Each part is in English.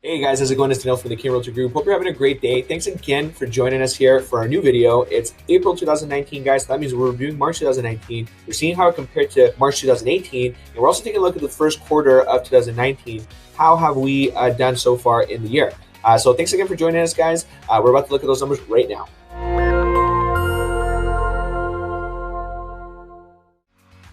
Hey guys, how's it going? It's Daniel from the King Realtor Group. Hope you're having a great day. Thanks again for joining us here for our new video. It's April 2019, guys. So that means we're reviewing March 2019. We're seeing how it compared to March 2018. And we're also taking a look at the first quarter of 2019. How have we done so far in the year? So thanks again for joining us, guys. We're about to look at those numbers right now.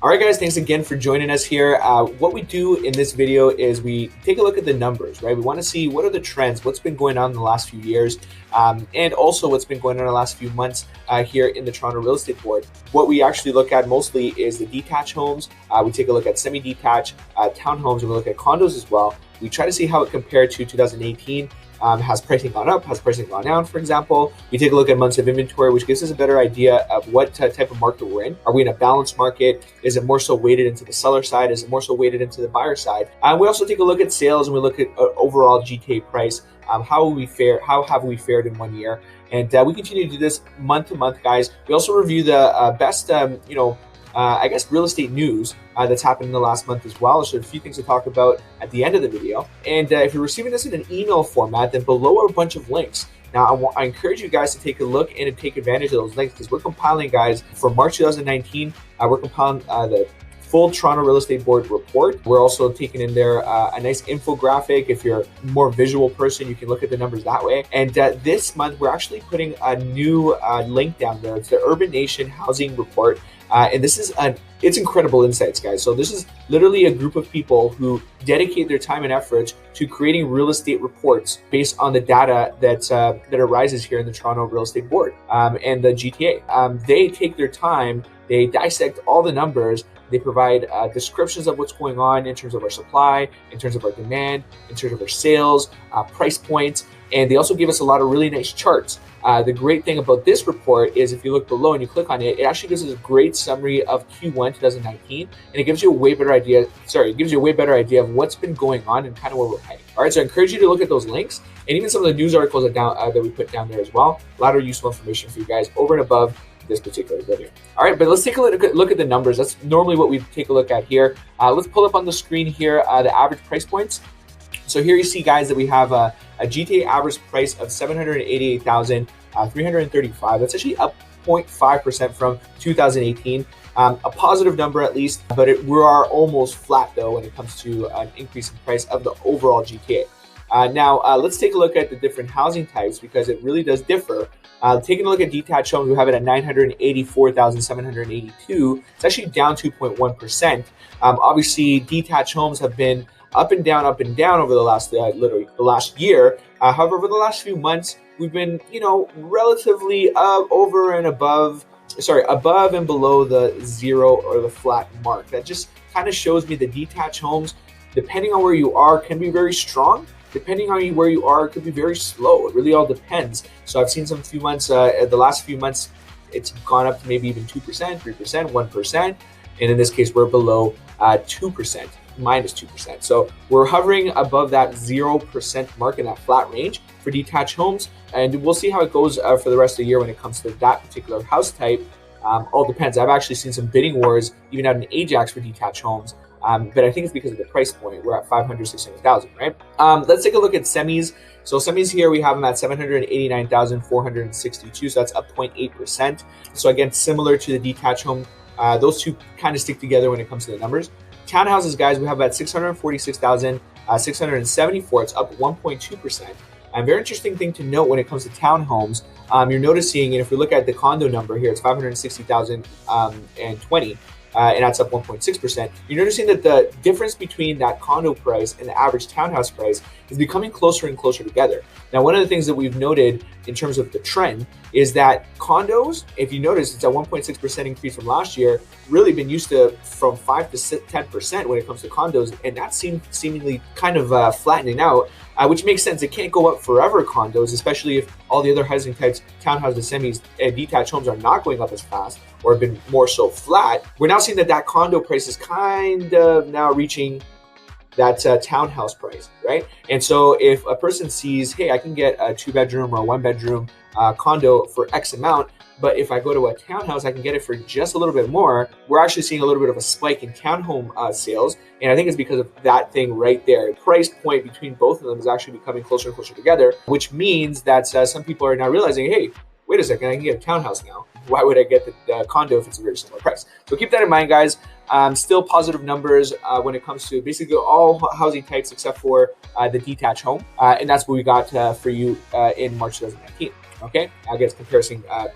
All right, guys, thanks again for joining us here. What we do in this video is we take a look at the numbers, right? We want to see what are the trends, what's been going on in the last few years, and also what's been going on in the last few months here in the Toronto Real Estate Board. What we actually look at mostly is the detached homes. We take a look at semi-detached townhomes, and we look at condos as well. We try to see how it compared to 2018. Has pricing gone up? Has pricing gone down, for example? We take a look at months of inventory, which gives us a better idea of what type of market we're in. Are we in a balanced market? Is it more so weighted into the seller side? Is it more so weighted into the buyer side? We also take a look at sales, and we look at overall GTA price. How have we fared in 1 year? And we continue to do this month to month, guys. We also review the best, I guess, real estate news that's happened in the last month as well. So a few things to talk about at the end of the video. And if you're receiving this in an email format, then below are a bunch of links. Now, I encourage you guys to take a look and take advantage of those links because we're compiling, guys, for March 2019. We're compiling the full Toronto Real Estate Board report. We're also taking in there a nice infographic. If you're a more visual person, you can look at the numbers that way. And this month, we're actually putting a new link down there. It's the Urban Nation Housing Report. And this is it's incredible insights, guys. So this is literally a group of people who dedicate their time and efforts to creating real estate reports based on the data that arises here in the Toronto Real Estate Board and the GTA. They take their time, they dissect all the numbers, they provide descriptions of what's going on in terms of our supply, in terms of our demand, in terms of our sales, price points, and they also give us a lot of really nice charts. The great thing about this report is if you look below and you click on it, it actually gives us a great summary of Q1 2019, and it gives you a way better idea. It gives you a way better idea of what's been going on and kind of where we're heading. All right, so I encourage you to look at those links and even some of the news articles that we put down there as well. A lot of useful information for you guys over and above this particular video. All right, but let's take a look at the numbers. That's normally what we take a look at here. Let's pull up on the screen here the average price points. So here you see, guys, that we have a GTA average price of $788,335. That's actually up 0.5% from 2018. A positive number at least, but we are almost flat though when it comes to an increase in price of the overall GTA. Now, let's take a look at the different housing types because it really does differ. Taking a look at detached homes, we have it at $984,782. It's actually down 2.1%. Obviously, detached homes have been up and down over the last literally the last year. However, over the last few months, we've been relatively above and below the zero or the flat mark. That just kind of shows me the detached homes, depending on where you are, can be very strong. Depending on where you are, it could be very slow. It really all depends. So I've seen some few months, the last few months, it's gone up to maybe even 2%, 3%, 1%. And in this case, we're below 2%, minus 2%. So we're hovering above that 0% mark in that flat range for detached homes. And we'll see how it goes for the rest of the year when it comes to that particular house type. All depends. I've actually seen some bidding wars even out in Ajax for detached homes. But I think it's because of the price point. We're at $500,000, $600,000, right? Let's take a look at semis. So semis here, we have them at $789,462. So that's up 0.8%. So again, similar to the detached home, those two kind of stick together when it comes to the numbers. Townhouses, guys, we have about $646,674. It's up 1.2%. A very interesting thing to note when it comes to townhomes, you're noticing, and if we look at the condo number here, it's 560,020. And that's up 1.6%. You're noticing that the difference between that condo price and the average townhouse price is becoming closer and closer together. Now, one of the things that we've noted in terms of the trend is that condos, if you notice, it's a 1.6% increase from last year, really been used to from 5 to 10% when it comes to condos, and that seemingly kind of flattening out, which makes sense. It can't go up forever, condos, especially if all the other housing types, townhouses, semis, and detached homes are not going up as fast or have been more so flat. We're now seeing that condo price is kind of now reaching that townhouse price, right? And so if a person sees, hey, I can get a 2-bedroom or a 1-bedroom condo for X amount, but if I go to a townhouse, I can get it for just a little bit more. We're actually seeing a little bit of a spike in townhome sales. And I think it's because of that thing right there. The price point between both of them is actually becoming closer and closer together, which means that some people are now realizing, hey, wait a second, I can get a townhouse now. Why would I get the condo if it's a very similar price? So keep that in mind, guys. Still positive numbers when it comes to basically all housing types except for the detached home. And that's what we got for you in March 2019. Okay, I guess comparison to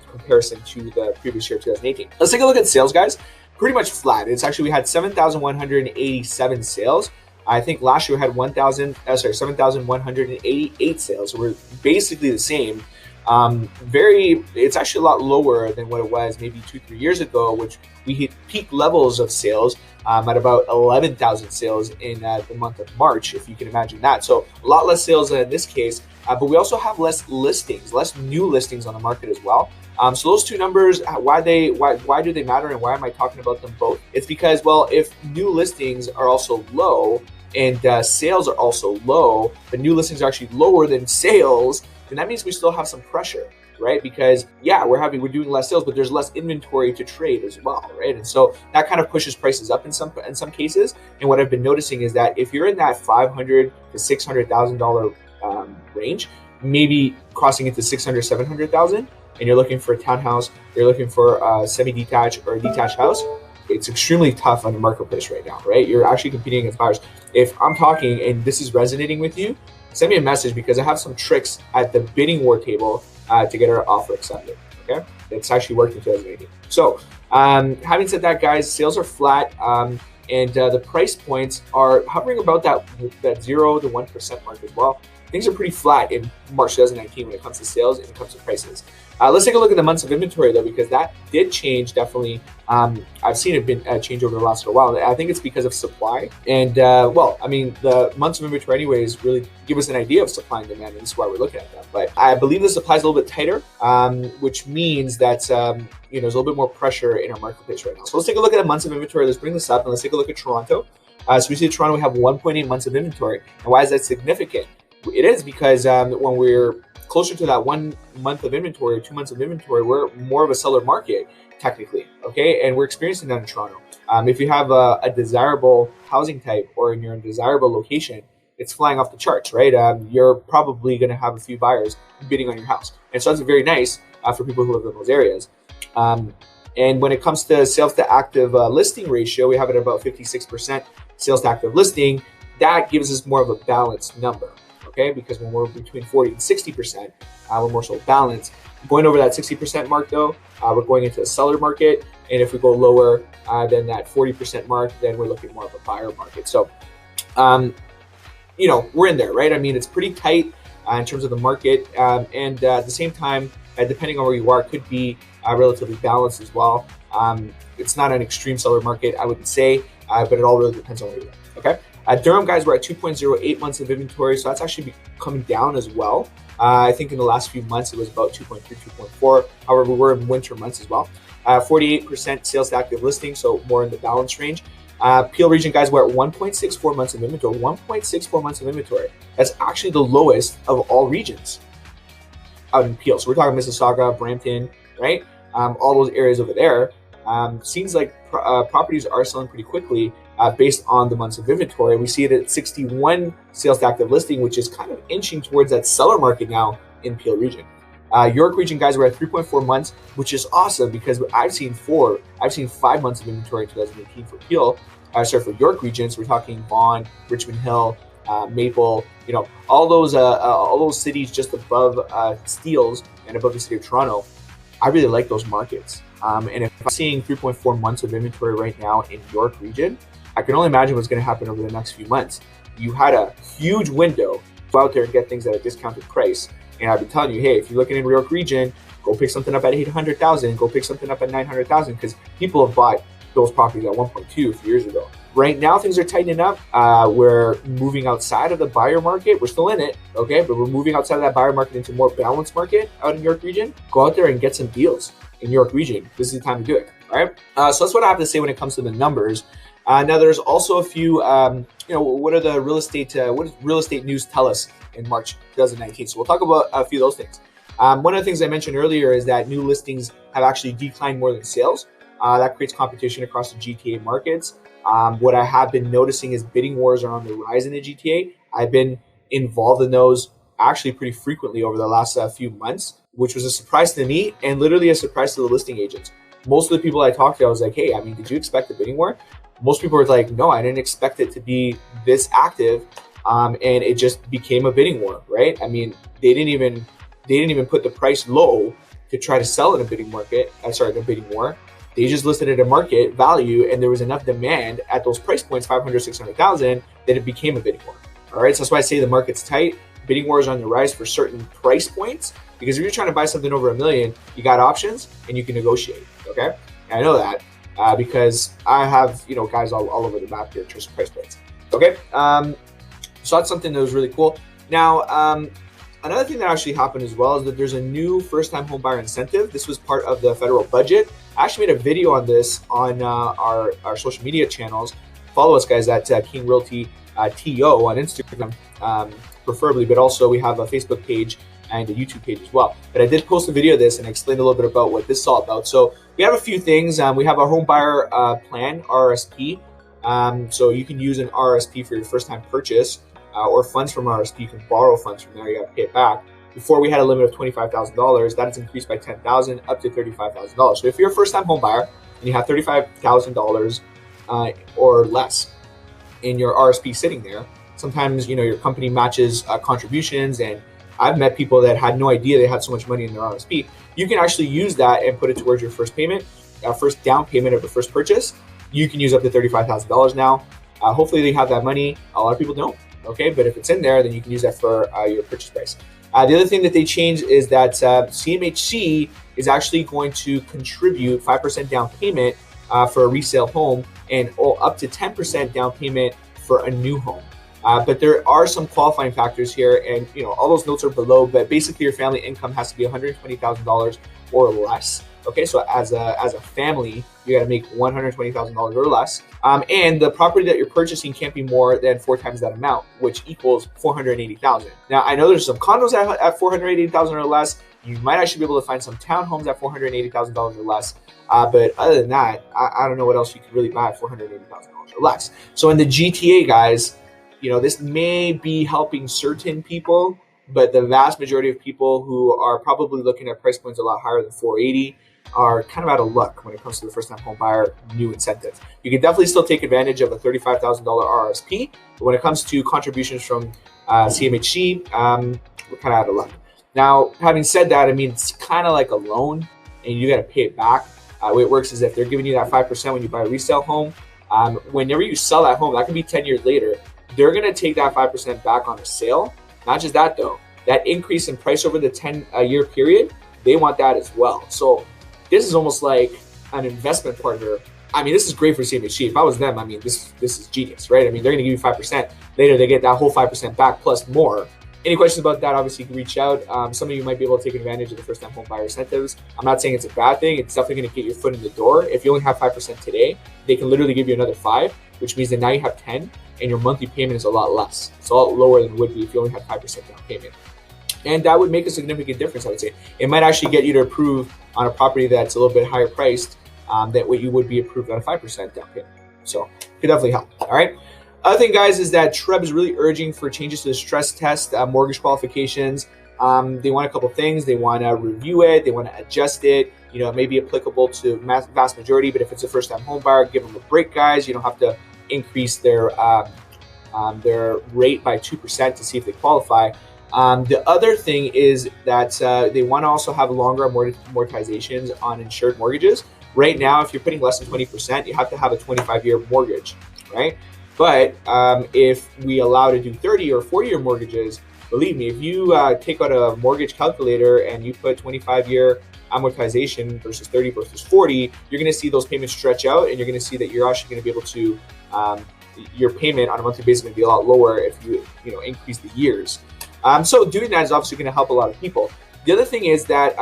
the previous year, 2018. Let's take a look at sales, guys. Pretty much flat. It's actually, we had 7,187 sales. I think last year we had 7,188 sales. So we're basically the same. It's actually a lot lower than what it was maybe 2-3 years ago, which we hit peak levels of sales at about 11,000 sales in the month of March, if you can imagine that. So a lot less sales in this case, but we also have less listings, less new listings on the market as well. So those two numbers, why do they matter, and why am I talking about them both? It's because, well, if new listings are also low and sales are also low, but new listings are actually lower than sales, then that means we still have some pressure, right? Because yeah, we're doing less sales, but there's less inventory to trade as well, right? And so that kind of pushes prices up in some cases. And what I've been noticing is that if you're in that $500,000 to $600,000 range, maybe crossing into 600, 700,000, and you're looking for a townhouse, you're looking for a semi-detached or a detached house, it's extremely tough on the marketplace right now, right? You're actually competing against buyers. If I'm talking and this is resonating with you, send me a message, because I have some tricks at the bidding war table to get our offer accepted, okay? It's actually worked in 2018. So having said that, guys, sales are flat, and the price points are hovering about that 0 to 1% mark as well. Things are pretty flat in March 2019 when it comes to sales and when it comes to prices. Let's take a look at the months of inventory, though, because that did change definitely. I've seen it change over the last little while. I think it's because of supply. And, well, I mean, the months of inventory anyways really give us an idea of supply and demand, and this is why we're looking at that. But I believe the supply is a little bit tighter, which means that, there's a little bit more pressure in our marketplace right now. So let's take a look at the months of inventory. Let's bring this up, and let's take a look at Toronto. So we see Toronto, we have 1.8 months of inventory. And why is that significant? It is because when we're closer to that 1 month of inventory or 2 months of inventory, we're more of a seller market technically, okay? And we're experiencing that in Toronto. If you have a desirable housing type or you're in a desirable location, it's flying off the charts, right? You're probably going to have a few buyers bidding on your house. And so that's very nice for people who live in those areas. And when it comes to sales to active listing ratio, we have it at about 56% sales to active listing. That gives us more of a balanced number. Okay, because when we're between 40 and 60%, we're more so balanced. Going over that 60% mark, though, we're going into a seller market. And if we go lower than that 40% mark, then we're looking more of a buyer market. So, we're in there, right? I mean, it's pretty tight in terms of the market. And at the same time, depending on where you are, could be relatively balanced as well. It's not an extreme seller market, I wouldn't say, but it all really depends on where you are, okay? At Durham, guys, we're at 2.08 months of inventory, so that's actually coming down as well. I think in the last few months, it was about 2.3, 2.4. However, we're in winter months as well. 48% sales to active listing, so more in the balance range. Peel region, guys, we're at 1.64 months of inventory. 1.64 months of inventory. That's actually the lowest of all regions out in Peel. So we're talking Mississauga, Brampton, right? All those areas over there. Seems like properties are selling pretty quickly based on the months of inventory. We see it at 61 sales to active listing, which is kind of inching towards that seller market now in Peel region. York region, guys, we're at 3.4 months, which is awesome because I've seen 5 months of inventory in 2018 for Peel. For York region. So we're talking Vaughan, Richmond Hill, Maple, all those cities just above Steeles and above the city of Toronto. I really like those markets. And if I'm seeing 3.4 months of inventory right now in York region, I can only imagine what's going to happen over the next few months. You had a huge window to go out there and get things at a discounted price. And I've been telling you, hey, if you're looking in York region, go pick something up at 800,000, go pick something up at 900,000, because people have bought those properties at 1.2 a few years ago. Right now, things are tightening up. We're moving outside of the buyer market. We're still in it, okay? But we're moving outside of that buyer market into a more balanced market out in York region. Go out there and get some deals in York region. This is the time to do it, all right? So that's what I have to say when it comes to the numbers. Now, there's also a few what are the real estate, what does real estate news tell us in March 2019? So we'll talk about a few of those things. One of the things I mentioned earlier is that new listings have actually declined more than sales. That creates competition across the GTA markets. What I have been noticing is bidding wars are on the rise in the GTA. I've been involved in those actually pretty frequently over the last few months, which was a surprise to me and literally a surprise to the listing agents. Most of the people I talked to, I was like, hey, I mean, did you expect a bidding war? Most people were like, no, I didn't expect it to be this active. And it just became a bidding war, right? I mean, they didn't even put the price low to try to sell in a bidding market. In a bidding war. They just listed it at market value, and there was enough demand at those price points, 500, 600,000, that it became a bidding war. All right, so that's why I say the market's tight. Bidding wars are on the rise for certain price points, because if you're trying to buy something over $1 million, you got options and you can negotiate. Okay, and I know that because I have guys all over the map here in terms of price points. Okay, so that's something that was really cool. Now, another thing that actually happened as well is that there's a new first-time home buyer incentive. This was part of the federal budget. I actually made a video on this on our social media channels. Follow us, guys, at King Realty TO on Instagram, preferably, but also we have a Facebook page and a YouTube page as well. But I did post a video of this and I explained a little bit about what this is all about. So we have a few things. We have our home buyer plan RRSP. So you can use an RRSP for your first-time purchase. Or funds from RRSP, you can borrow funds from there, you got to pay it back. Before we had a limit of $25,000, that has increased by $10,000 up to $35,000. So if you're a first-time home buyer and you have $35,000 or less in your RRSP sitting there, sometimes your company matches contributions, and I've met people that had no idea they had so much money in their RRSP. You can actually use that and put it towards your first payment, first down payment of the first purchase. You can use up to $35,000 now. Hopefully they have that money. A lot of people don't. Okay, but if it's in there, then you can use that for your purchase price. The other thing that they changed is that CMHC is actually going to contribute 5% down payment for a resale home and up to 10% down payment for a new home. But there are some qualifying factors here, and all those notes are below. But basically, your family income has to be $120,000 or less. Okay, so as a family, you got to make $120,000 or less, and the property that you're purchasing can't be more than 4 times that amount, which equals $480,000. Now, I know there's some condos at $480,000 or less. You might actually be able to find some townhomes at $480,000 or less, but other than that, I don't know what else you could really buy at $480,000 or less. So in the GTA, guys, this may be helping certain people, but the vast majority of people who are probably looking at price points a lot higher than 480 are kind of out of luck when it comes to the first-time home buyer new incentives. You can definitely still take advantage of a $35,000 RRSP, but when it comes to contributions from CMHC, we're kind of out of luck. Now, having said that, I mean, it's kind of like a loan, and you got to pay it back. The way it works is if they're giving you that 5% when you buy a resale home, whenever you sell that home, that can be 10 years later, they're going to take that 5% back on a sale. Not just that, though. That increase in price over the 10-year period, they want that as well. So this is almost like an investment partner. I mean, this is great for CMHC. If I was them, I mean, this is genius, right? I mean, they're going to give you 5%. Later, they get that whole 5% back plus more. Any questions about that, obviously, you can reach out. Some of you might be able to take advantage of the first-time home buyer incentives. I'm not saying it's a bad thing. It's definitely going to get your foot in the door. If you only have 5% today, they can literally give you another 5, which means that now you have 10, and your monthly payment is a lot less. It's a lot lower than it would be if you only had 5% down payment. And that would make a significant difference, I would say. It might actually get you to approve on a property that's a little bit higher priced than what you would be approved on a 5% down payment. So it could definitely help, all right? Other thing, guys, is that TREB is really urging for changes to the stress test mortgage qualifications. They want a couple things. They want to review it. They want to adjust it. It may be applicable to vast majority, but if it's a first-time home buyer, give them a break, guys. You don't have to increase their rate by 2% to see if they qualify. The other thing is that they want to also have longer amortizations on insured mortgages. Right now, if you're putting less than 20%, you have to have a 25-year mortgage, right? But if we allow to do 30 or 40-year mortgages, believe me, if you take out a mortgage calculator and you put 25-year amortization versus 30 versus 40, you're going to see those payments stretch out, and you're going to see that you're actually going to be able to, your payment on a monthly basis is going to be a lot lower if you increase the years. So doing that is obviously going to help a lot of people. The other thing is that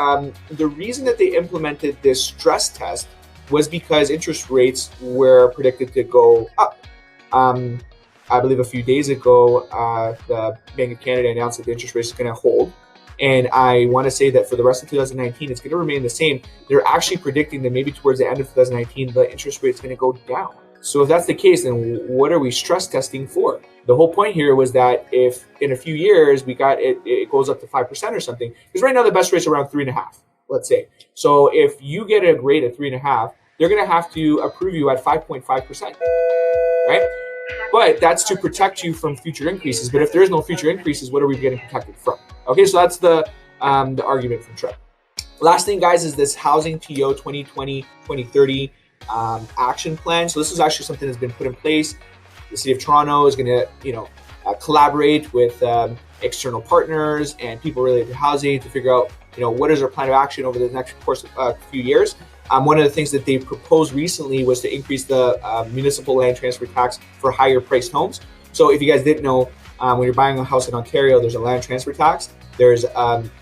the reason that they implemented this stress test was because interest rates were predicted to go up. I believe a few days ago, the Bank of Canada announced that the interest rate is going to hold. And I want to say that for the rest of 2019, it's going to remain the same. They're actually predicting that maybe towards the end of 2019, the interest rate is going to go down. So if that's the case, then what are we stress testing for? The whole point here was that if in a few years we got it goes up to 5% or something, because right now the best rate's around 3.5%, let's say. So if you get a grade at 3.5%, they're going to have to approve you at 5.5%, right? But that's to protect you from future increases. But if there's no future increases, what are we getting protected from? Okay, so that's the argument from Trev. Last thing, guys, is this Housing TO 2020-2030 action plan. So this is actually something that's been put in place. The City of Toronto is going to, collaborate with external partners and people related to housing to figure out, what is our plan of action over the next course of few years. One of the things that they proposed recently was to increase the municipal land transfer tax for higher priced homes. So if you guys didn't know, when you're buying a house in Ontario, there's a land transfer tax. There's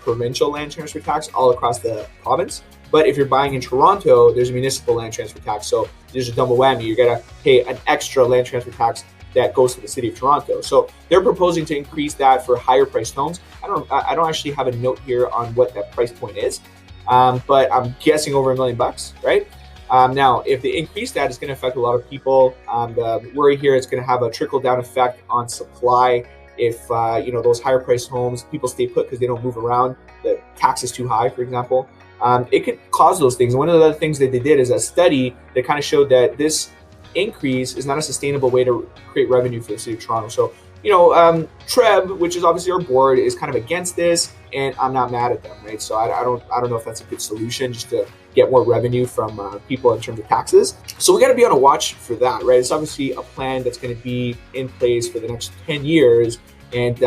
provincial land transfer tax all across the province. But if you're buying in Toronto, there's a municipal land transfer tax. So there's a double whammy. You're going to pay an extra land transfer tax that goes to the City of Toronto. So they're proposing to increase that for higher priced homes. I don't actually have a note here on what that price point is, but I'm guessing over $1 million, right? Now, if they increase that, it's going to affect a lot of people. The worry here is going to have a trickle down effect on supply. If those higher priced homes, people stay put because they don't move around, the tax is too high, for example. It could cause those things. And one of the other things that they did is a study that kind of showed that this increase is not a sustainable way to create revenue for the City of Toronto. So, Treb, which is obviously our board, is kind of against this, and I'm not mad at them, right? So I don't know if that's a good solution just to get more revenue from people in terms of taxes. So we got to be on a watch for that, right? It's obviously a plan that's going to be in place for the next 10 years. And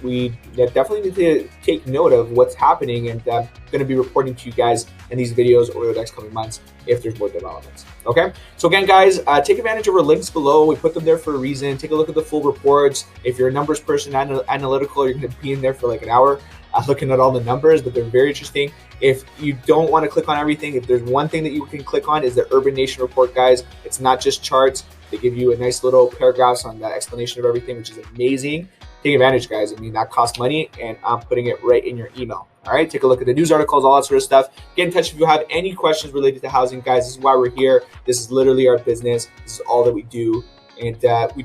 we definitely need to take note of what's happening, and I'm going to be reporting to you guys in these videos over the next coming months if there's more developments. Okay, so again, guys, take advantage of our links below. We put them there for a reason. Take a look at the full reports. If you're a numbers person, analytical, you're going to be in there for like an hour looking at all the numbers, but they're very interesting. If you don't want to click on everything, if there's one thing that you can click on, is the Urban Nation report, guys. It's not just charts. They give you a nice little paragraphs on the explanation of everything, which is amazing. Take advantage, guys. I mean, that costs money, and I'm putting it right in your email. All right, take a look at the news articles, all that sort of stuff. Get in touch if you have any questions related to housing, guys. This is why we're here. This is literally our business. This is all that we do, and we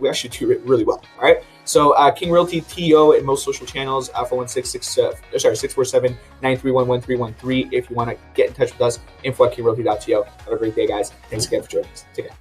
actually do it really well. All right, so King Realty TO in most social channels, 416-647-931-1313. If you want to get in touch with us, info@kingrealty.to. Have a great day, guys. Thanks again for joining us. Take care.